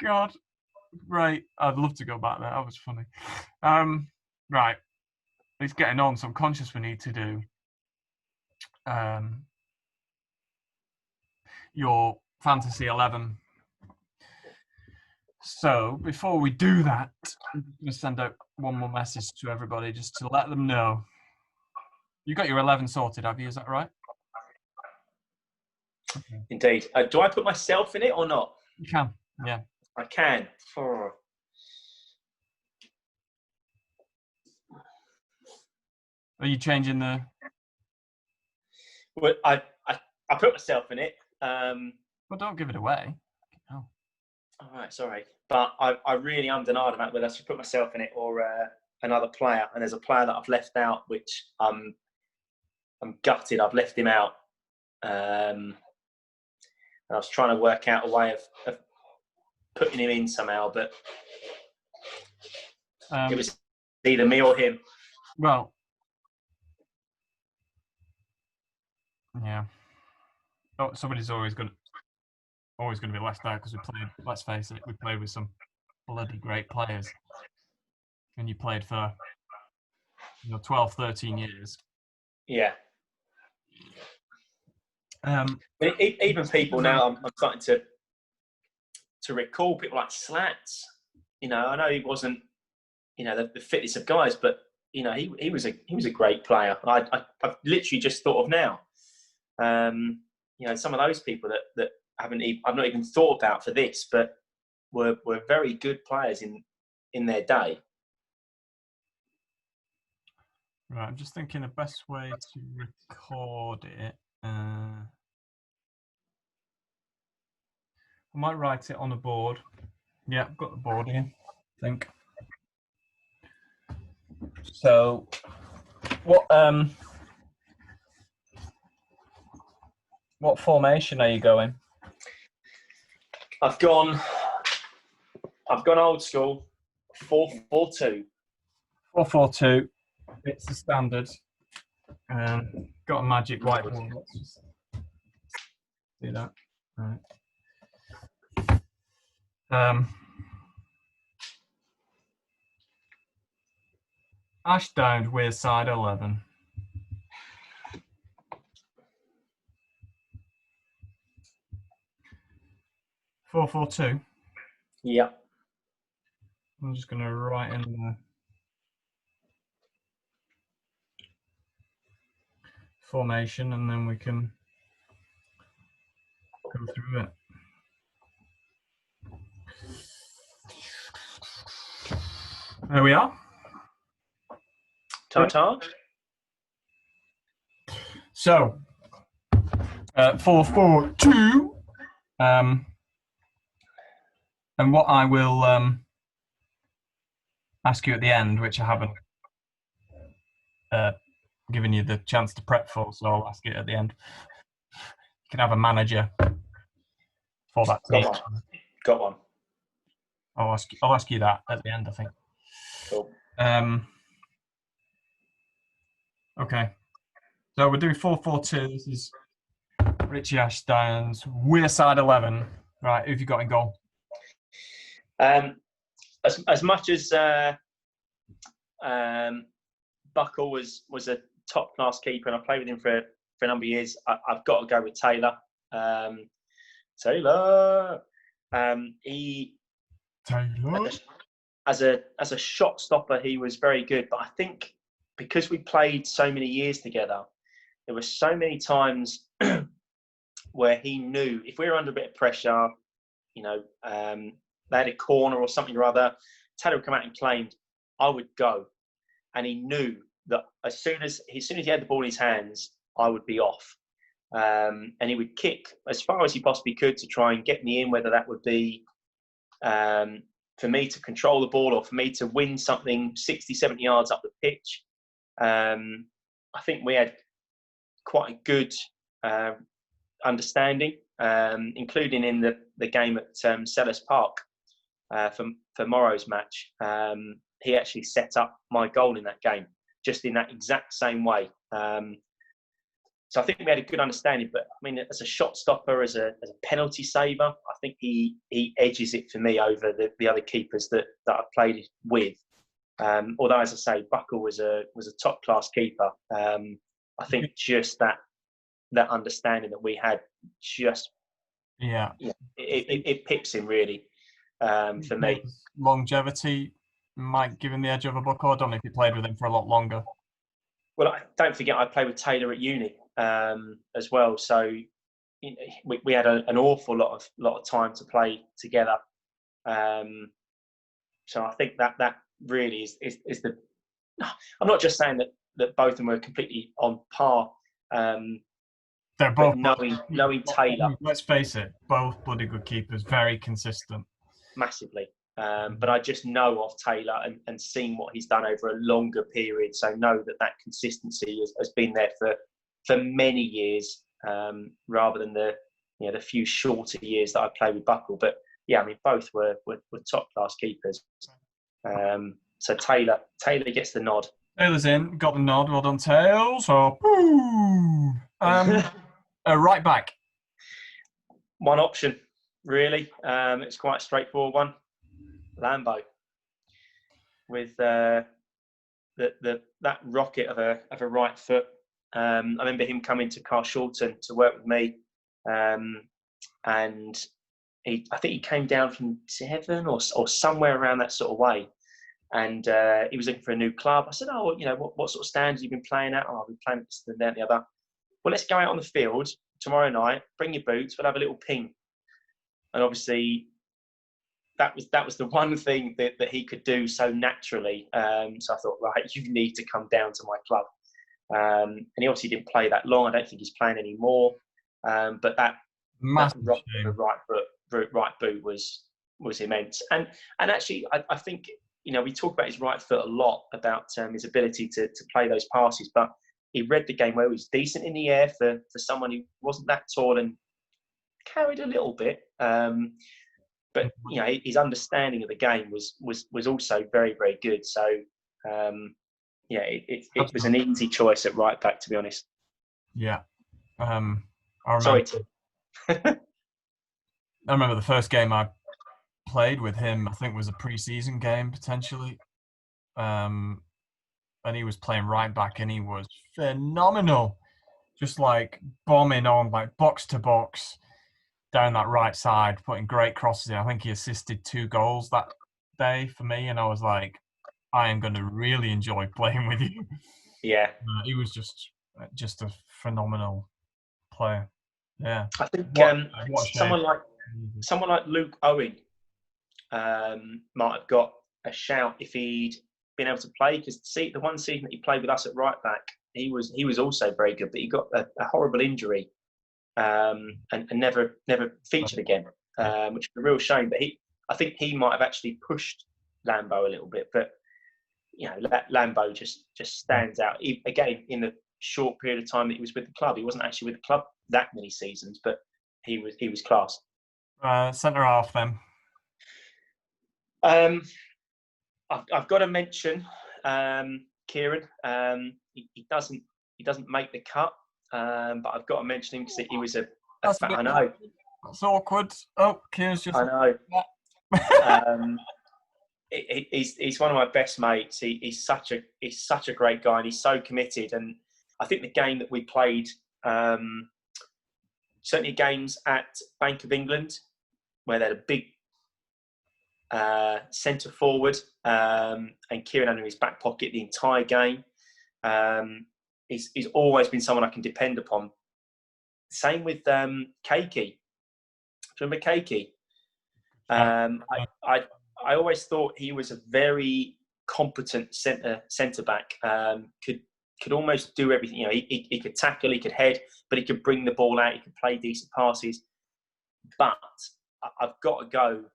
God. Right. I'd love to go back there. That was funny. Right. It's getting on, so I'm conscious we need to do your Fantasy 11. So before we do that, I'm going to send out one more message to everybody just to let them know. You got your 11 sorted, have you? Is that right? Okay. Indeed. Do I put myself in it or not? You can, yeah. I can. Oh. Are you changing the... Well, I put myself in it. Well, don't give it away. Oh. All right, sorry. But I really am denied about whether I should put myself in it or another player. And there's a player that I've left out, which I'm gutted I've left him out. And I was trying to work out a way of putting him in somehow, but it was either me or him. Well, yeah. Oh, somebody's always going to be left out because we played. Let's face it, we played with some bloody great players, and you played for 12, 13 years. Yeah. Even people now, I'm starting to recall people like Slats. I know he wasn't, the fittest of guys, but he was a great player. I've literally just thought of now. Some of those people that I've not even thought about for this, but were very good players in their day. Right, I'm just thinking the best way to record it. I might write it on a board. Yeah, I've got the board here, I think. So, what formation are you going? I've gone old school, 4-4-2. 4-4-2. It's the standard. Got a magic whiteboard. Let's just do that. Right. Ashdown, Weirside 11. Four, 4-2. Yeah. I'm just going to write in the formation, and then we can go through it. There we are. Ta-ta. So, 4-4-2. And what I will ask you at the end, which I haven't given you the chance to prep for, so I'll ask it at the end. You can have a manager for that team. Got one. I'll ask you that at the end, I think. Cool. Okay. So we're doing 4-4-2. This is Rich Ashdown's Weirside 11. Right, who have you got in goal? As much as Buckle was a top class keeper, and I played with him for a number of years, I've got to go with Taylor. Taylor. Taylor. As a shot stopper, he was very good. But I think because we played so many years together, there were so many times where he knew if we were under a bit of pressure, they had a corner or something or other, Taylor would come out and claimed, I would go. And he knew that as soon as he had the ball in his hands, I would be off. And he would kick as far as he possibly could to try and get me in, whether that would be for me to control the ball or for me to win something 60, 70 yards up the pitch. I think we had quite a good understanding, including in the game at Sellers Park for Morrow's match. He actually set up my goal in that game, just in that exact same way. So I think we had a good understanding. But I mean, as a shot stopper, as a penalty saver, I think he edges it for me over the other keepers that I've played with. Although, as I say, Buckle was a top class keeper. I think just that understanding that we had, just it pips him really for me. Longevity might give him the edge over Buckle. I don't know if he played with him for a lot longer. Well, don't forget, I played with Taylor at uni as well. So we had an awful lot of time to play together. So I think that really is the. I'm not just saying that both of them were completely on par. They're both knowing Taylor. Let's face it, both bloody good keepers, very consistent. Massively. But I just know of Taylor and seen what he's done over a longer period. So know that consistency has been there for many years, rather than the few shorter years that I played with Buckle. But yeah, I mean, both were top class keepers. So Taylor gets the nod. Taylor's in, got the nod. Well done, Tails. So, right back. One option, really. It's quite a straightforward one. Lambo, with that rocket of a right foot. I remember him coming to Carshalton to work with me, and I think he came down from Devon or somewhere around that sort of way, and he was looking for a new club. I said, "Oh, what sort of stands have you been playing at?" "Oh, I've been playing this and that and the other." "Well, let's go out on the field tomorrow night. Bring your boots. We'll have a little ping." And obviously, that was the one thing that he could do so naturally. So I thought, right, you need to come down to my club. And he obviously didn't play that long. I don't think he's playing anymore. But that rock the right boot was immense. And actually, I think we talk about his right foot a lot, about his ability to play those passes. But he read the game well. He was decent in the air for someone who wasn't that tall and carried a little bit. But his understanding of the game was also very, very good. So it was an easy choice at right back, to be honest. Yeah, I remember. Sorry. I remember the first game I played with him. I think was a pre-season game potentially, and he was playing right back, and he was phenomenal. Just like bombing on, like box to box, down that right side, putting great crosses in. I think he assisted 2 goals that day for me, and I was like, I am going to really enjoy playing with you. Yeah. He was just a phenomenal player. Yeah. I think someone like Luke Owen might have got a shout if he'd been able to play, because the one season that he played with us at right back, he was also very good, but he got a horrible injury and never featured again, which is a real shame. But I think he might have actually pushed Lambo a little bit. But Lambo just stands out. Again, in the short period of time that he was with the club, he wasn't actually with the club that many seasons, but he was class. Centre half then. I've got to mention Kieran. He doesn't make the cut, but I've got to mention him because he was a fan. I know. That's awkward. Oh, Kieran's just. I know. He's one of my best mates. He's such a great guy, and he's so committed. And I think the game that we played, certainly games at Bank of England, where they had a big centre forward, and Kieran had in his back pocket the entire game. He's always been someone I can depend upon. Same with Keiki. Do you remember Keiki? I always thought he was a very competent centre back. Could almost do everything. He could tackle, he could head, but he could bring the ball out. He could play decent passes. But I've got to go.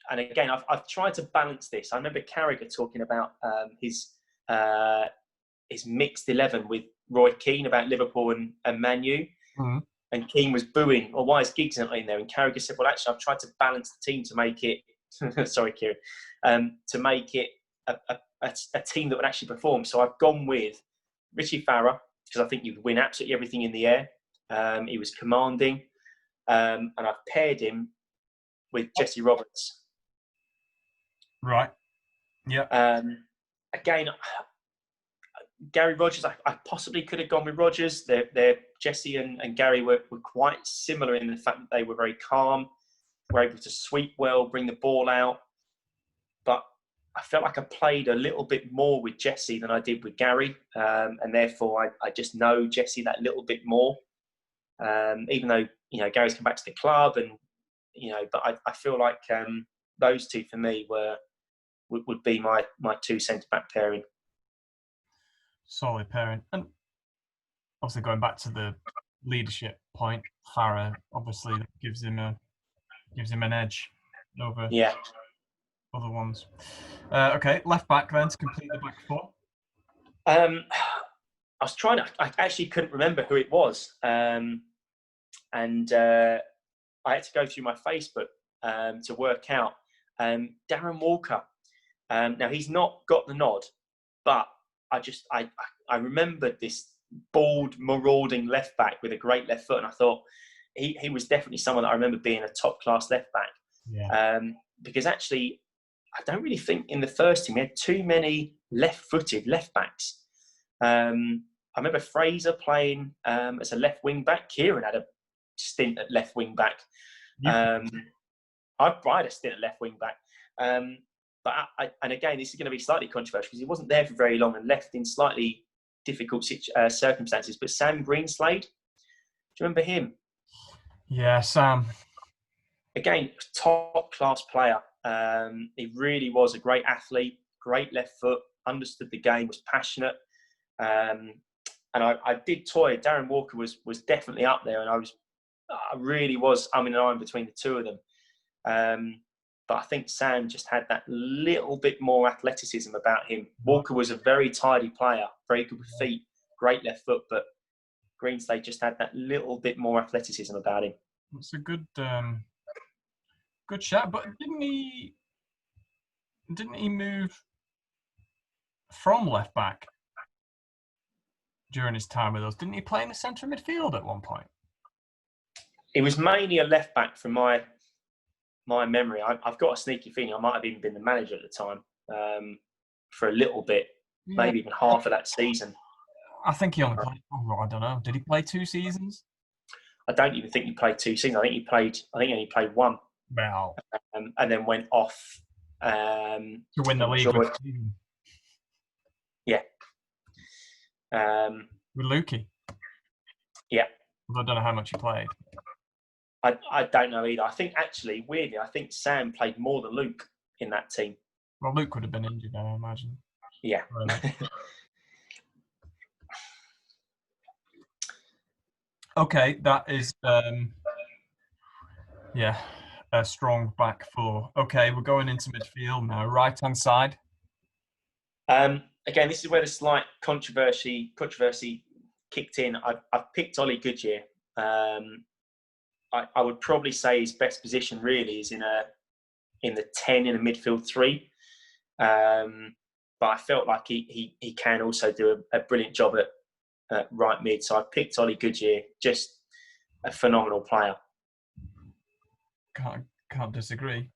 And again, I've tried to balance this. I remember Carragher talking about his mixed 11 with Roy Keane about Liverpool and Man U. Mm-hmm. And Keane was booing, "Well, why is Giggs not in there?" And Carragher said, "Well, actually, I've tried to balance the team to make it." Sorry, Kieran. To make it a team that would actually perform. So I've gone with Richie Farah, because I think you could win absolutely everything in the air. He was commanding, and I've paired him with Jesse Roberts. Right. Yeah. Again, Gary Rogers, I possibly could have gone with Rogers. Jesse and Gary were quite similar in the fact that they were very calm, were able to sweep well, bring the ball out. But I felt like I played a little bit more with Jesse than I did with Gary. And therefore, I just know Jesse that little bit more. Even though, Gary's come back to the club and, but I feel like those two for me would be my two centre-back pairing. Solid pairing. And obviously going back to the leadership point, Farah obviously gives him an edge over other ones. Okay, left back then to complete the back four. I actually couldn't remember who it was. And I had to go through my Facebook to work out. Darren Walker. Now, he's not got the nod, but I remembered this bald, marauding left back with a great left foot, and I thought he was definitely someone that I remember being a top-class left back. Yeah. Because actually, I don't really think in the first team we had too many left-footed left backs. I remember Fraser playing as a left wing back. Kieran had a stint at left wing back. I had a stint at left wing back. But and again, this is going to be slightly controversial because he wasn't there for very long and left in slightly difficult circumstances. But Sam Greenslade, do you remember him? Yeah, Sam. Again, top class player. He really was a great athlete, great left foot, understood the game, was passionate. And I did toy. Darren Walker was definitely up there, and I really was umming and ahhing between the two of them. But I think Sam just had that little bit more athleticism about him. Walker was a very tidy player, very good with feet, great left foot, but Greenslade just had that little bit more athleticism about him. It's a good shot, but didn't he move from left back during his time with us? Didn't he play in the centre midfield at one point? He was mainly a left back from my memory. I've got a sneaky feeling I might have even been the manager at the time for a little bit, maybe even half of that season. I think he only played. I don't know. Did he play 2 seasons? I don't even think he played 2 seasons. I think he only played 1. Wow. And then went off to win the league. Yeah. With Lukey. Yeah. I don't know how much he played. I don't know either. I think actually, weirdly, I think Sam played more than Luke in that team. Well, Luke would have been injured, I imagine. Yeah. Okay, that is a strong back four. Okay, we're going into midfield now. Right-hand side. Again, this is where the slight controversy kicked in. I've picked Ollie Goodyear. I would probably say his best position really is in the 10 in a midfield 3. But I felt like he can also do a brilliant job at right mid. So I picked Ollie Goodyear, just a phenomenal player. Can't disagree.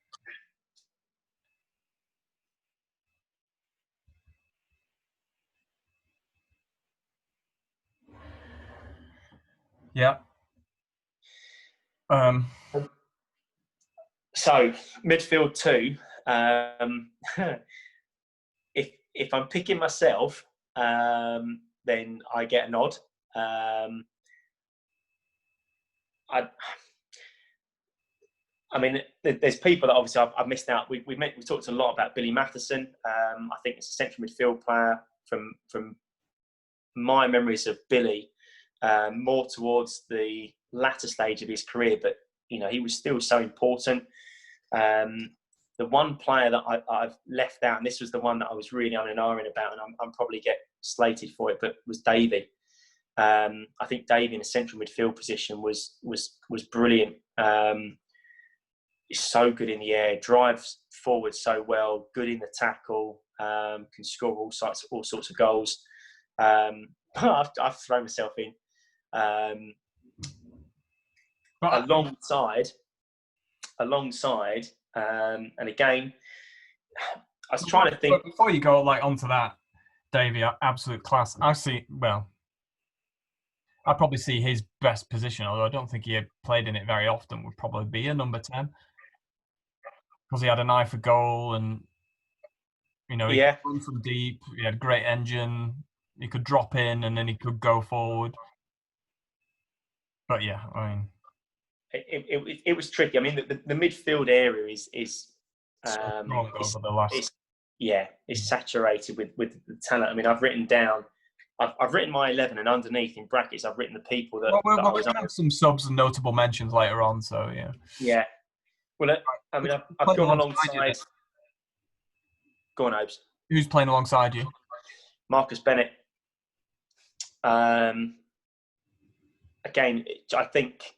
Yeah. So midfield 2. If I'm picking myself, then I get a nod. I mean, there's people that obviously I've missed out. We talked a lot about Billy Matheson. I think it's a central midfield player from my memories of Billy, more towards the latter stage of his career. But he was still so important. The one player that I've left out, and this was the one that I was really umming and ahhing about, and I'm probably get slated for it, but was Davey. I think Davey in a central midfield position was brilliant. He's so good in the air, drives forward so well, good in the tackle, can score all sorts of goals. I've thrown myself in. Alongside, and again, I was trying to think. Before you go onto that, Davey, absolute class. I probably see his best position, although I don't think he had played in it very often, would probably be a number 10. Because he had an eye for goal and, he could run from deep, he had a great engine, he could drop in and then he could go forward. But yeah, I mean... It was tricky. I mean, the midfield area is strong over the last... it's saturated with the talent. I mean, I've written my 11, and underneath in brackets, I've written the people that. We're going to have some subs and notable mentions later on, so yeah. Yeah. Well, I mean, I've gone alongside. Go on, Obes. Who's playing alongside you? Marcus Bennett. Again, I think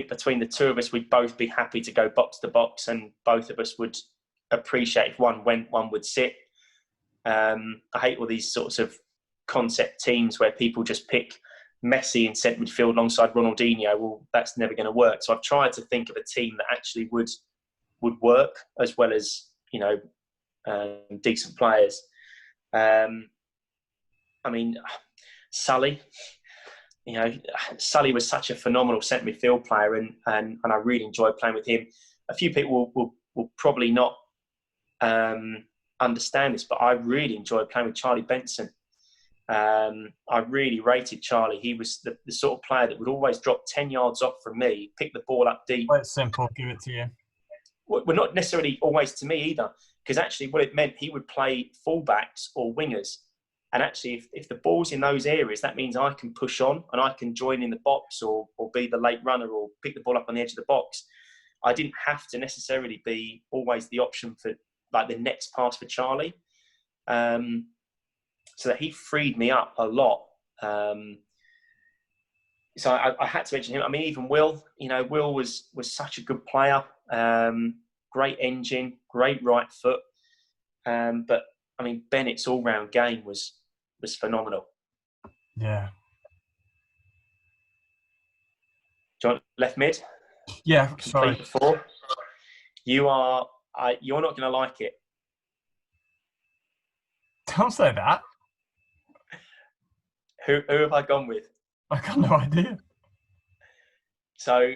between the two of us, we'd both be happy to go box to box, and both of us would appreciate if one went, one would sit. I hate all these sorts of concept teams where people just pick Messi in centre midfield alongside Ronaldinho. Well, that's never going to work. So I've tried to think of a team that actually would work, as well as decent players. I mean, Sully. Sully was such a phenomenal centre midfield player, and I really enjoyed playing with him. A few people will probably not understand this, but I really enjoyed playing with Charlie Benson. I really rated Charlie. He was the sort of player that would always drop 10 yards off from me, pick the ball up deep. Quite simple, give it to you. Well, not necessarily always to me either, because actually what it meant, he would play fullbacks or wingers. And actually, if the ball's in those areas, that means I can push on and I can join in the box or be the late runner or pick the ball up on the edge of the box. I didn't have to necessarily be always the option for the next pass for Charlie. So that he freed me up a lot. So I had to mention him. I mean, even Will, Will was such a good player. Great engine, great right foot. But I mean, Bennett's all-round game was phenomenal. Yeah. Do you want left mid? Yeah, sorry. Before. You're not going to like it. Don't say that. Who have I gone with? I got no idea. So,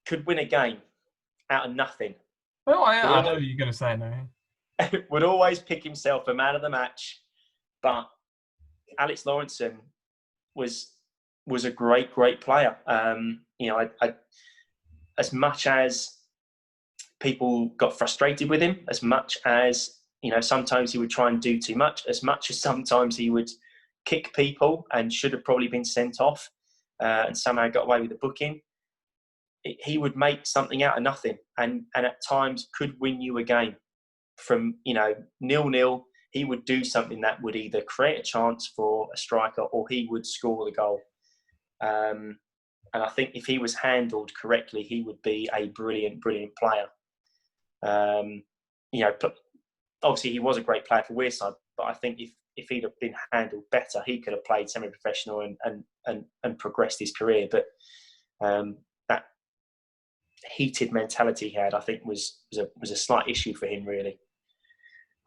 could win a game out of nothing. Well, I know what you're going to say now. Would always pick himself a man of the match, but Alex Lawrenson was a great player. As much as people got frustrated with him, as much as sometimes he would try and do too much, as much as sometimes he would kick people and should have probably been sent off, and somehow got away with the booking. He would make something out of nothing, and at times could win you a game. From 0-0, he would do something that would either create a chance for a striker or he would score the goal. And I think if he was handled correctly, he would be a brilliant player. Obviously he was a great player for Weirside, but I think if he'd have been handled better, he could have played semi-professional and progressed his career. But that heated mentality he had, I think, was a slight issue for him, really.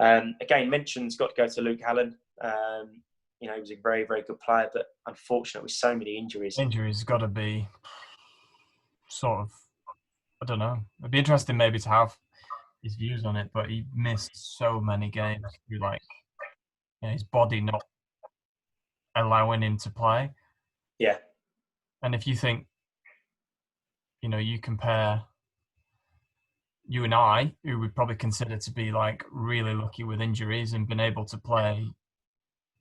Again, mention's got to go to Luke Hallen. He was a very, very good player, but unfortunate with so many injuries. Injuries got to be sort of, I don't know. It'd be interesting maybe to have his views on it, but he missed so many games through his body not allowing him to play. Yeah. And if you think, you compare you and I, who would probably consider to be really lucky with injuries and been able to play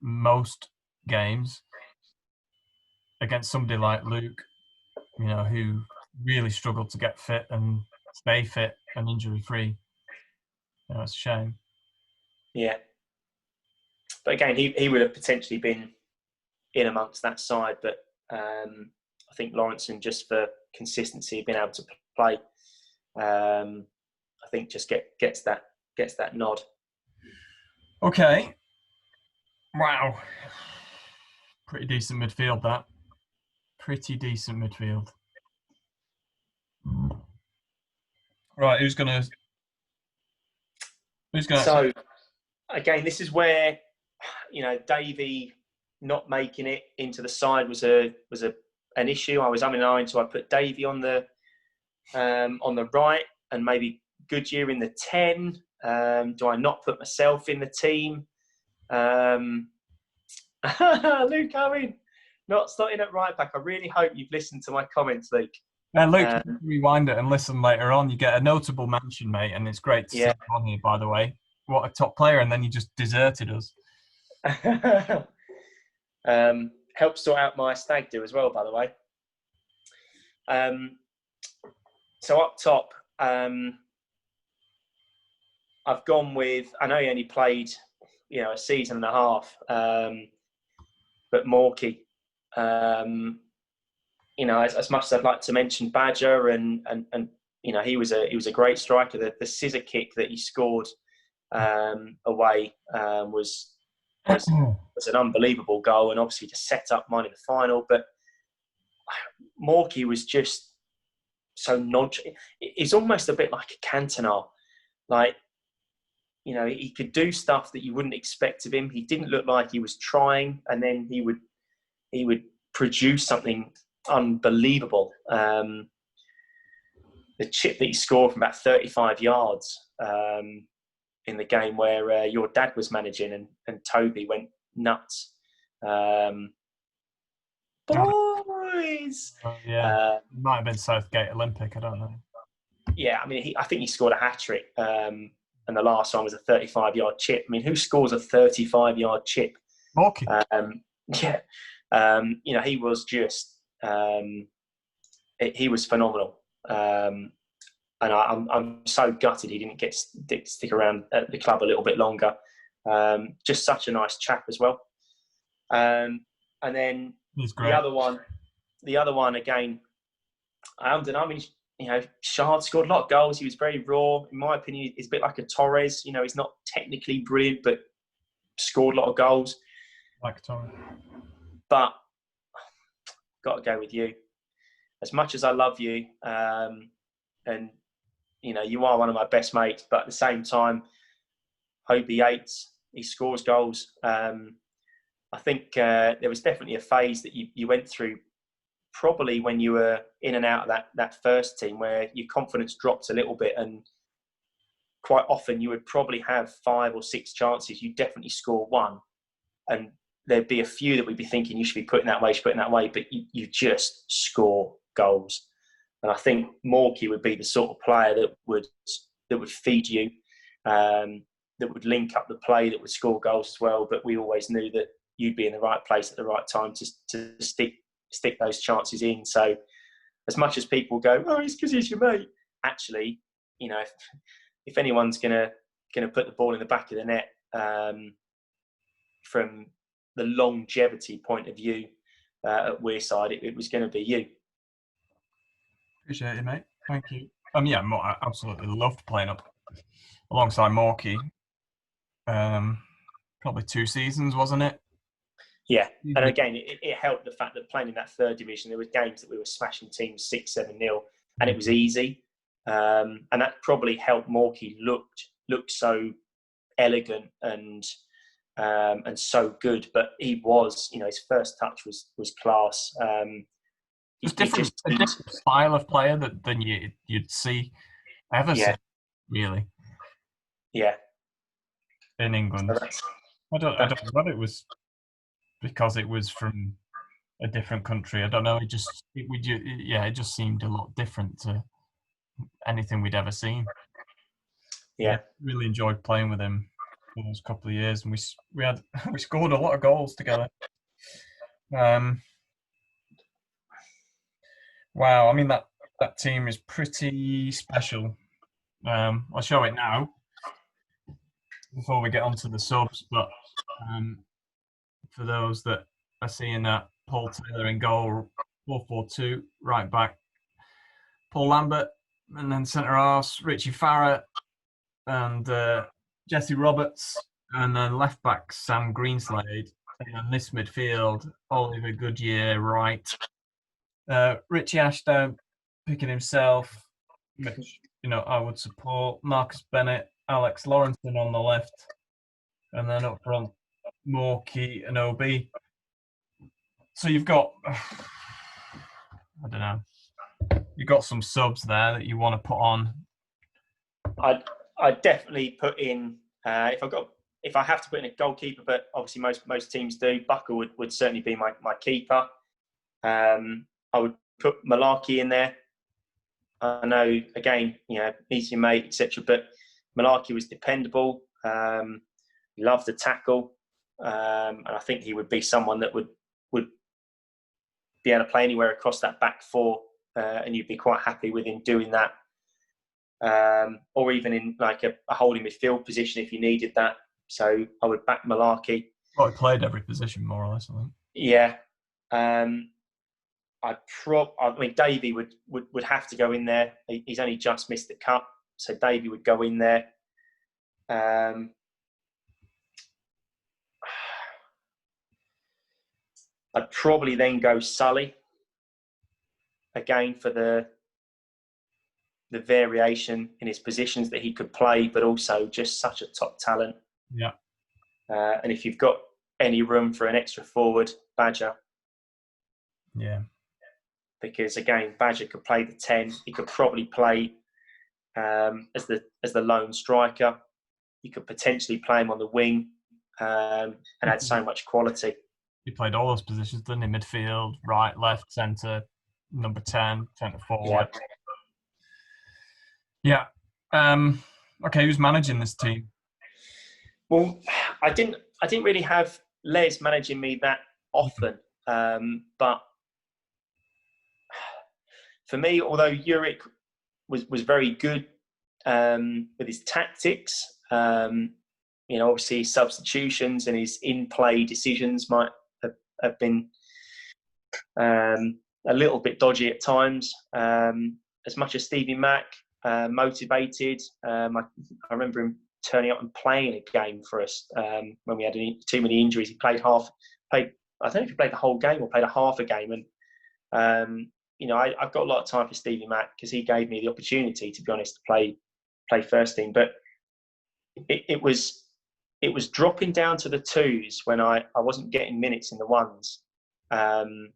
most games against somebody like Luke, who really struggled to get fit and stay fit and injury free. It's a shame. Yeah. But again, he would have potentially been in amongst that side, but I think Lawrenson, just for consistency, being able to play, I think just gets that nod. Okay. Wow. Pretty decent midfield, that. Pretty decent midfield. Right, who's gonna? So again, this is where Davey not making it into the side was an issue. I was umming and ahhing, so I put Davey on the right and maybe Goodyear in the 10. Do I not put myself in the team? Luke Owen, not starting at right back. I really hope you've listened to my comments, Luke. Luke, rewind it and listen later on. You get a notable mention, mate, and it's great to see you on here, by the way. What a top player, and then you just deserted us. Helped sort out my stag do as well, by the way. So up top, I've gone with, I know he only played, a season and a half, but Morky, as much as I'd like to mention Badger and he was a great striker. The scissor kick that he scored away was an unbelievable goal, and obviously to set up mine in the final. But Morky was just so he's almost a bit like a Cantona. Like, he could do stuff that you wouldn't expect of him. He didn't look like he was trying, and then he would produce something unbelievable. The chip that he scored from about 35 yards in the game where your dad was managing, and Toby went nuts. Boys! Might have been Southgate Olympic, I don't know. Yeah, I mean, I think he scored a hat-trick, and the last one was a 35-yard chip. I mean, who scores a 35-yard chip? Morky. He was just... he was phenomenal. And I'm so gutted he didn't stick around at the club a little bit longer. Just such a nice chap as well. And then the other one again, Shard scored a lot of goals. He was very raw. In my opinion, he's a bit like a Torres. He's not technically brilliant, but scored a lot of goals. Like Torres. But got to go with you. As much as I love you, and you are one of my best mates, but at the same time, Hobie Yates, he scores goals. I think there was definitely a phase that you went through, probably when you were in and out of that first team, where your confidence dropped a little bit, and quite often you would probably have 5 or 6 chances. You definitely score one, and there'd be a few that we'd be thinking you should be putting that way, but you just score goals. And I think Morky would be the sort of player that would feed you, that would link up the play, that would score goals as well. But we always knew that you'd be in the right place at the right time to stick those chances in. So as much as people go, oh, it's because he's your mate, actually, if anyone's gonna put the ball in the back of the net, from the longevity point of view at Weirside, it was going to be you. Appreciate it, mate. Thank you. I absolutely loved playing up alongside Morky. Probably 2 seasons, wasn't it? Yeah, and again, it helped the fact that playing in that 3rd division, there were games that we were smashing teams 6-7-0, and it was easy. And that probably helped Morky look so elegant and so good. But he was, his first touch was class. It's different style of player than you'd see ever see, really. Yeah. In England. I don't know whether it was because it was from a different country. I don't know. It just seemed a lot different to anything we'd ever seen. Yeah. Really enjoyed playing with him for those couple of years, and we scored a lot of goals together. Wow, I mean that team is pretty special. I'll show it now before we get onto the subs, but for those that are seeing that, Paul Taylor in goal, 4-4-2, right back, Paul Lambert, and then centre halves, Richie Farrett and Jesse Roberts, And then left back Sam Greenslade. And then this midfield, Oliver Goodyear, right. Rich Ashdown picking himself, which, I would support. Marcus Bennett, Alex Lawrenson on the left. And then up front, Morkey and OB. So you've got, I don't know, you've got some subs there that you want to put on. I'd definitely put in, if I have to put in a goalkeeper, but obviously most teams do, Buckle would certainly be my keeper. I would put Malarkey in there. I know, again, he's your mate, etc. But Malarkey was dependable. He loved to tackle. And I think he would be someone that would be able to play anywhere across that back four, and you'd be quite happy with him doing that. Or even in like a holding midfield position if you needed that. So I would back Malarkey. Well, he played every position more or less, I think. Yeah. Davey would have to go in there. He's only just missed the cut, so Davey would go in there. I'd probably then go Sully again for the variation in his positions that he could play, but also just such a top talent. Yeah. And if you've got any room for an extra forward, Badger. Yeah. Because again, Badger could play the 10. He could probably play as the lone striker. You could potentially play him on the wing, and add so much quality. He played all those positions, didn't he? Midfield, right, left, centre, number 10, centre forward. Yeah. Okay, who's managing this team? Well, I didn't really have Les managing me that often, but for me, although Uric was very good with his tactics, obviously his substitutions and his in-play decisions might have been a little bit dodgy at times. As much as Stevie Mack, motivated, I remember him turning up and playing a game for us when we had too many injuries. He played I don't know if he played the whole game or played a half a game. And I've got a lot of time for Stevie Mack because he gave me the opportunity, to be honest, to play first team. But it was dropping down to the twos when I wasn't getting minutes in the ones, and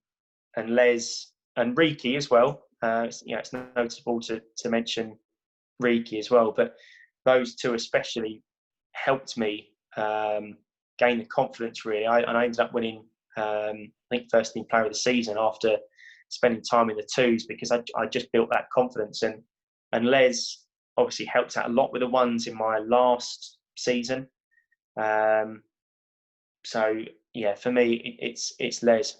Les and Riki as well. It's notable to mention Riki as well, but those two especially helped me gain the confidence, really. I ended up winning, I think, first team player of the season after spending time in the twos, because I just built that confidence. And Les obviously helped out a lot with the ones in my last season. So yeah, for me, it's Les,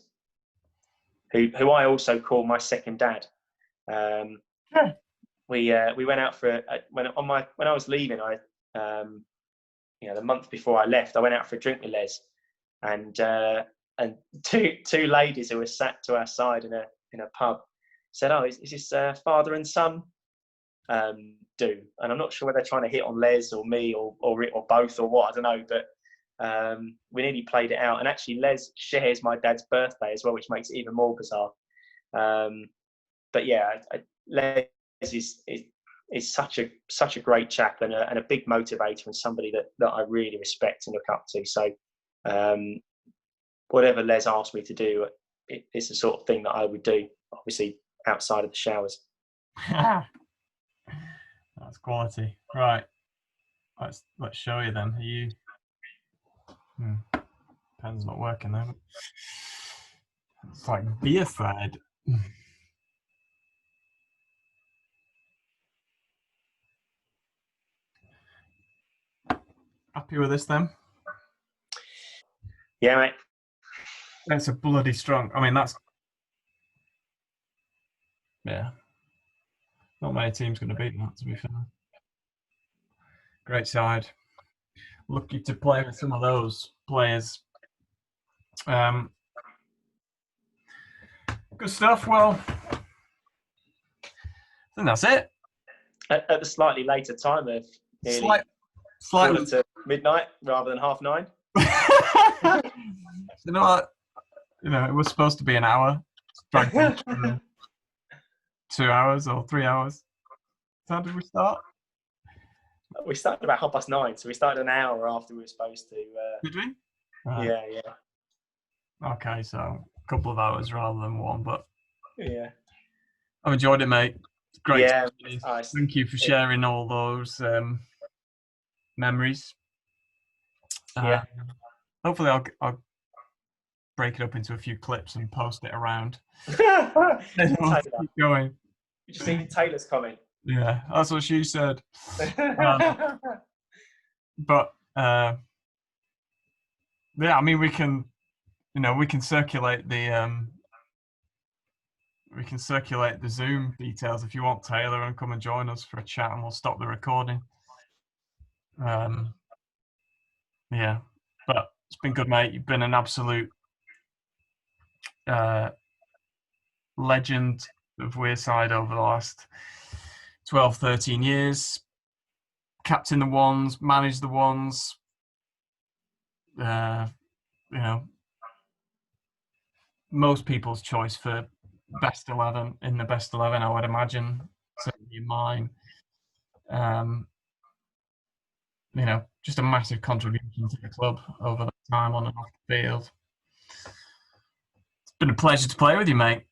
who I also call my second dad. We went out for when I was leaving. The month before I left, I went out for a drink with Les, and two ladies who were sat to our side in a pub said, "Oh, is this father and son do?" And I'm not sure whether they're trying to hit on Les or me or both or what. I don't know, but we nearly played it out. And actually, Les shares my dad's birthday as well, which makes it even more bizarre. But yeah, Les is such a great chap and a big motivator, and somebody that I really respect and look up to. So whatever Les asked me to do, it's the sort of thing that I would do, obviously outside of the showers. That's quality. Right. Let's show you then. Are you? Pen's not working there. It's like beer thread. Happy with this then? Yeah, mate. That's a bloody strong. I mean, that's not many teams going to beat that, to be fair. Great side. Lucky to play with some of those players. Good stuff. Well, I think that's it. At the slightly later time of slightly midnight rather than 9:30. You know what? It was supposed to be an hour. Dragged on for 2 hours or 3 hours. So how did we start? We started about 9:30, so we started an hour after we were supposed to. Did we? Right. Yeah. Okay, so a couple of hours rather than one, but Yeah. I've enjoyed it, mate. It's great. Yeah. Thank you for sharing all those memories. Yeah. Hopefully, I'll break it up into a few clips and post it around. Taylor. Keep going. You just seen Taylor's comment. Yeah, that's what she said. But yeah, I mean, we can circulate the Zoom details if you want, Taylor, and come and join us for a chat, and we'll stop the recording. Yeah, but it's been good, mate. You've been an absolute legend of Weirside over the last 12, 13 years. Captain the ones, managed the ones. Most people's choice for best 11 in the best 11, I would imagine. Certainly mine. Just a massive contribution to the club over that time on and off the field. It's been a pleasure to play with you, mate.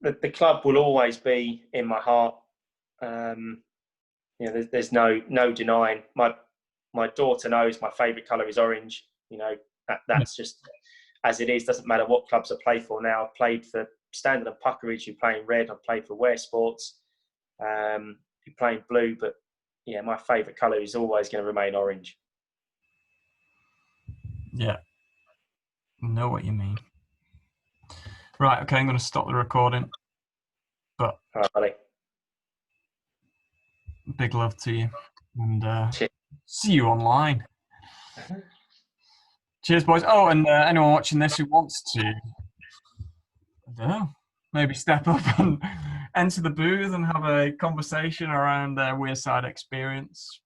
The club will always be in my heart. There's no denying. My daughter knows my favourite colour is orange. That's just as it is. Doesn't matter what clubs I play for now. I've played for Standard and Puckeridge, who play in red. I've played for Ware Sports, who play in blue. But yeah, my favourite colour is always going to remain orange. Yeah, I know what you mean. Right, okay, I'm going to stop the recording. But all right, buddy. Big love to you, and see you online. Cheers, boys. Oh, and anyone watching this who wants to, I don't know, maybe step up and enter the booth and have a conversation around their Weirside experience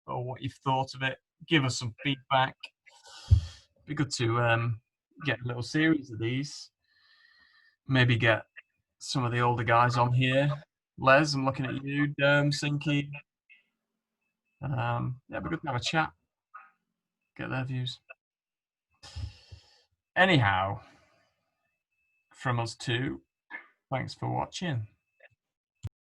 or what you've thought of it. Give us some feedback. It'd be good to get a little series of these. Maybe get some of the older guys on here. Les, I'm looking at you. Sinky. Yeah, it'd be good to have a chat. Get their views. Anyhow, from us too, thanks for watching.